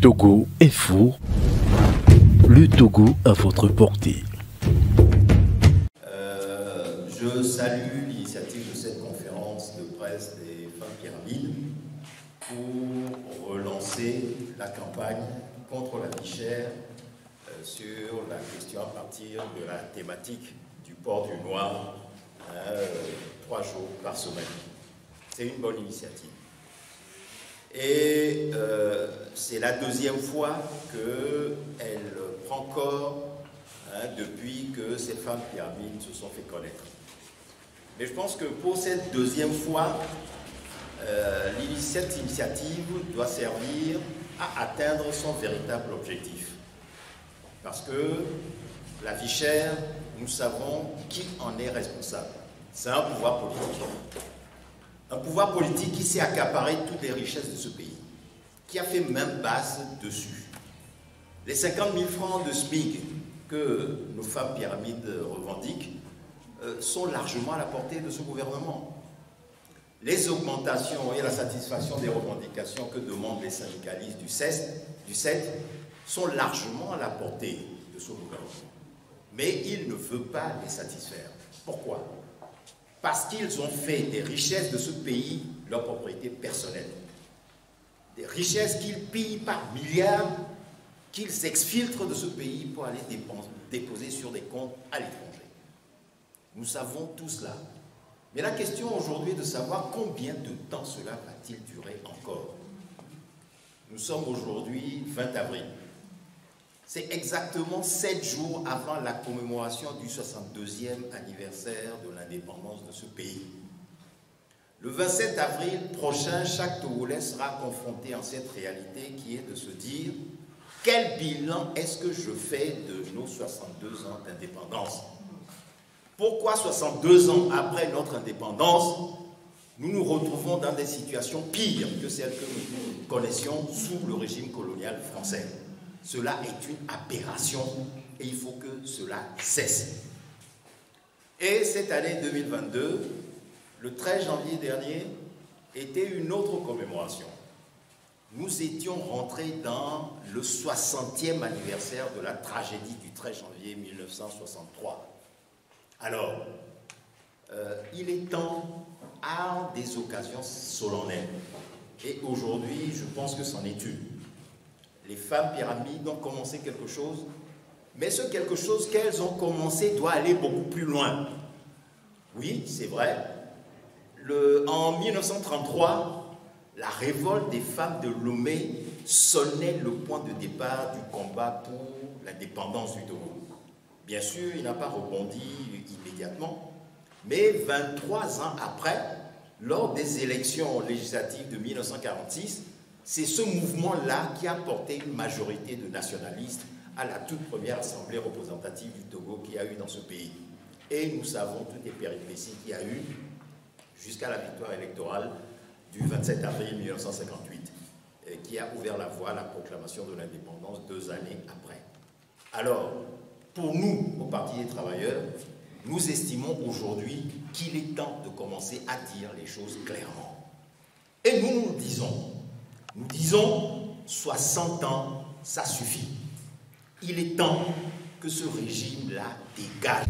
Togo Info, le Togo à votre portée. Je salue l'initiative de cette conférence de presse des femmes pyramides pour relancer la campagne contre la vie chère sur la question à partir de la thématique du port du noir 3 jours par semaine. C'est une bonne initiative. Et c'est la deuxième fois qu'elle prend corps depuis que ces femmes pyramides se sont fait connaître. Mais je pense que pour cette deuxième fois, cette initiative doit servir à atteindre son véritable objectif. Parce que la vie chère, nous savons qui en est responsable. C'est un pouvoir politique. Un pouvoir politique qui s'est accaparé toutes les richesses de ce pays, qui a fait même base dessus. Les 50 000 francs de SMIC que nos femmes pyramides revendiquent sont largement à la portée de ce gouvernement. Les augmentations et la satisfaction des revendications que demandent les syndicalistes du CET sont largement à la portée de ce gouvernement. Mais il ne veut pas les satisfaire. Pourquoi ? Parce qu'ils ont fait des richesses de ce pays leur propriété personnelle. Des richesses qu'ils pillent par milliards, qu'ils exfiltrent de ce pays pour aller déposer sur des comptes à l'étranger. Nous savons tout cela. Mais la question aujourd'hui est de savoir combien de temps cela va-t-il durer encore. Nous sommes aujourd'hui 20 avril. C'est exactement 7 jours avant la commémoration du 62e anniversaire de l'indépendance de ce pays. Le 27 avril prochain, chaque Togolais sera confronté à cette réalité qui est de se dire quel bilan est-ce que je fais de nos 62 ans d'indépendance? Pourquoi 62 ans après notre indépendance, nous nous retrouvons dans des situations pires que celles que nous connaissions sous le régime colonial français? Cela est une aberration et il faut que cela cesse. Et cette année 2022, le 13 janvier dernier, était une autre commémoration. Nous étions rentrés dans le 60e anniversaire de la tragédie du 13 janvier 1963. Alors, il est temps à des occasions solennelles. Et aujourd'hui, je pense que c'en est une. Les femmes pyramides ont commencé quelque chose, mais ce quelque chose qu'elles ont commencé doit aller beaucoup plus loin. Oui, c'est vrai. En 1933, la révolte des femmes de Lomé sonnait le point de départ du combat pour l'indépendance du Togo. Bien sûr, il n'a pas rebondi immédiatement, mais 23 ans après, lors des élections législatives de 1946, c'est ce mouvement-là qui a porté une majorité de nationalistes à la toute première assemblée représentative du Togo qu'il y a eu dans ce pays. Et nous savons toutes les péripéties qu'il y a eu jusqu'à la victoire électorale du 27 avril 1958, qui a ouvert la voie à la proclamation de l'indépendance 2 années après. Alors, pour nous, au Parti des travailleurs, nous estimons aujourd'hui qu'il est temps de commencer à dire les choses clairement. Et nous disons 60 ans, ça suffit. Il est temps que ce régime-là dégage.